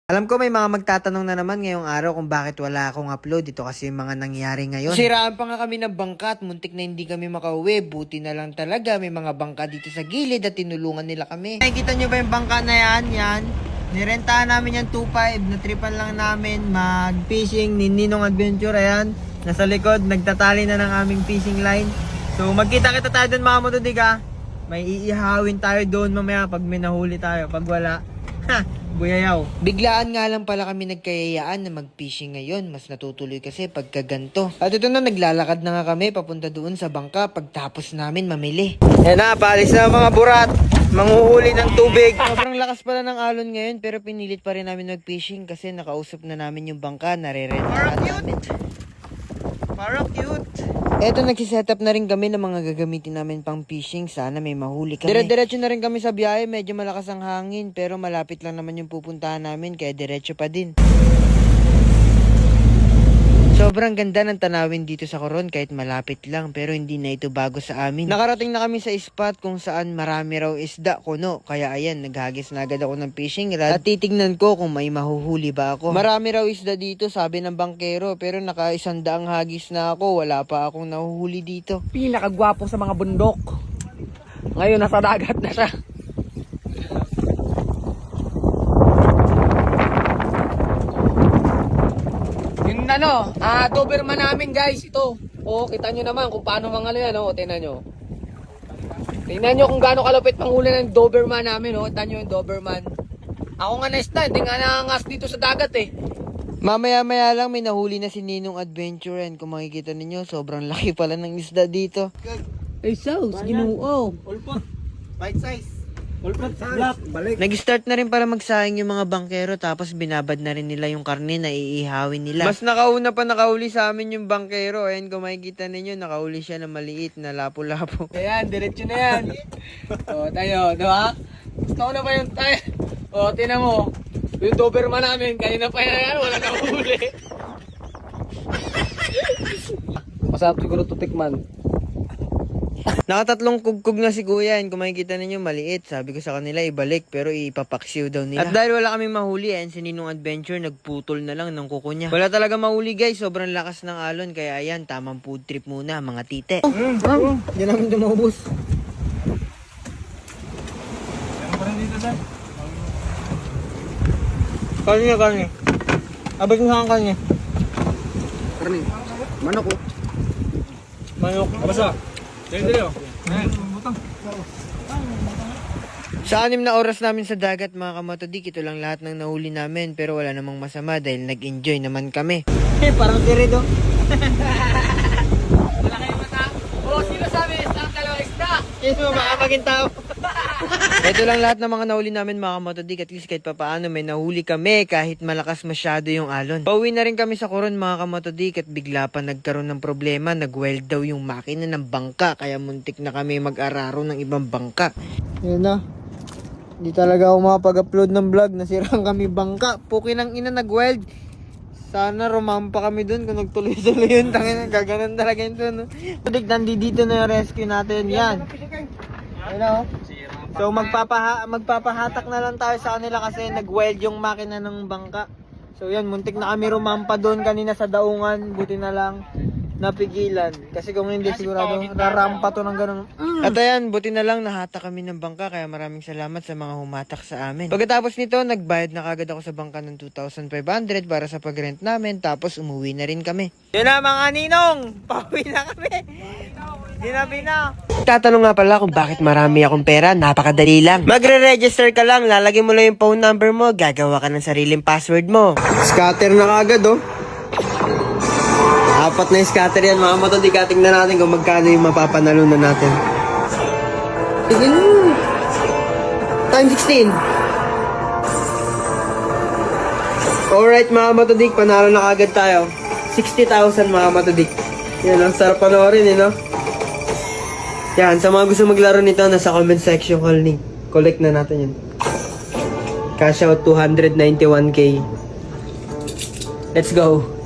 Alam ko may mga magtatanong na naman ngayong araw kung bakit wala akong upload. Ito kasi yung mga nangyari ngayon. Siraan pa nga kami ng bangka at muntik na hindi kami makauwi. Buti na lang talaga may mga bangka dito sa gilid at tinulungan nila kami. Nakikita nyo ba yung bangka na yan? Yan. Nirentahan namin yan 2.5. Natripan lang namin mag-fishing ni Ninong Adventure. Ayan. Nasa likod. Nagtatali na ng aming fishing line. So magkita-kita tayo dun mga motodik ha. May iihawin tayo doon mamaya pag may nahuli tayo. Pag wala, ha! Buyayaw. Biglaan nga lang pala kami nagkayayaan na mag-fishing ngayon. Mas natutuloy kasi pagka ganto. At ito na, naglalakad na nga kami papunta doon sa bangka pagtapos namin mamili. Yan na, paalis na mga burat. Manghuhuli ng tubig. Sobrang lakas pala ng alon ngayon pero pinilit pa rin namin mag-fishing kasi nakausap na namin yung bangka. Nare-rentahan namin. Parang cute. Eto, nagsisetup na rin kami ng mga gagamitin namin pang fishing. Sana may mahuli kami. Dire-diretso na rin kami sa biyahe. Medyo malakas ang hangin. Pero malapit lang naman yung pupuntahan namin. Kaya diretso pa din. Sobrang ganda ng tanawin dito sa Coron kahit malapit lang. Pero hindi na ito bago sa amin. Nakarating na kami sa spot kung saan marami raw isda, kuno. Kaya ayan, naghagis na agad ako ng fishing rod. At titignan ko kung may mahuhuli ba ako. Marami raw isda dito, sabi ng bangkero. Pero naka-100 hagis na ako. Wala pa akong nahuhuli dito. Pinakagwapo sa mga bundok. Ngayon nasa dagat na siya. Yung Doberman namin guys, ito. Oh, kita nyo naman kung paano mga ano yan, oh, tingnan nyo. Tingnan nyo kung gaano kalupit manghuli ng Doberman namin, oh. Tingnan nyo yung Doberman. Ako nga na-stand, hindi nga nangangas dito sa dagat eh. Mamaya-maya lang may nahuli na si Ninong Adventure and kung makikita ninyo, sobrang laki pala ng isda dito. Ay, sauce, ginuo. Ulpot. Bite size. Ulpot. Black. Balik. Nag-start na rin para magsayang yung mga bangkero tapos binabad na rin nila yung karne na iihawin nila. Mas nakauna pa nakahuli sa amin yung bangkero. Ayan, kung makikita ninyo, nakahuli siya ng maliit na lapu-lapu. Ayan, diretso na yan. O, tayo, diba? Gusto ko na ba yung tayo? O, tinan mo. Yung Doberman namin, kanina pa yan, wala na huli. Masarap siguro to tikman. Nakatatlong kugkog na si kuya and kung makikita ninyo maliit. Sabi ko sa kanila ibalik pero ipapaksiw daw nila. At dahil wala kaming mahuli and si Ninong Adventure nagputol na lang ng kuko niya. Wala talaga mahuli guys, sobrang lakas ng alon. Kaya ayan, tamang food trip muna mga tite. Yan namin dumubos. Kanya. Abay mo sa kanya. Karni. Manok ko. Manok. Abasa. Dito. Sa 6 na oras namin sa dagat mga kamatodik, ito lang lahat ng nahuli namin pero wala namang masama dahil nag-enjoy naman kami. Parang tiredo. Wala kayong mata? O, sino sabi? Isang dalawang isda? Yes, baka maging tao. Ito lang lahat ng mga nahuli namin mga kamatodik. At least kahit papaano may nahuli kami kahit malakas masyado yung alon. Pauwi na rin kami sa Coron mga kamatodik at bigla pa nagkaroon ng problema. Nag-weld daw yung makina ng bangka kaya muntik na kami mag-araro ng ibang bangka. Yan na. Hindi talaga ako makapag-upload ng vlog. Nasirang kami bangka. Puki ng ina nag-weld. Sana rumampa kami dun kung nagtuloy-tuloy yun. Tangin, gaganon talaga yun dun. Tudik, nandito na yung rescue natin. Yan. Ayun o. So magpapahatak na lang tayo sa kanila kasi nag-weld yung makina ng bangka. So yan, muntik na kami rumampa doon kanina sa daungan. Buti na lang napigilan. Kasi kung hindi sigurado rarampa to ng ganun. At ayan, buti na lang nahatak kami ng bangka kaya maraming salamat sa mga humatak sa amin. Pagkatapos nito, nagbayad na kagad ako sa bangka ng 2,500 para sa pag-rent namin tapos umuwi na rin kami. Yun na mga ninong! Pauwi na kami! Ginabi na! Tatanong nga pala kung bakit marami akong pera, napakadali lang. Magre-register ka lang, lalagay mo lang yung phone number mo, gagawa ka ng sariling password mo. Scatter na kagad oh. 4 na yung scatter yan mga matodi, tingnan natin kung magkano yung mapapanalo na natin. Time 16. Alright mga matodik, panalo na kagad tayo. 60,000 mga matodik. Yan, ang sarap panoorin eh, no? Yan, sa mga gusto maglaro nito, nasa comment section ko link. Collect na natin yun. Cash out 291k. Let's go.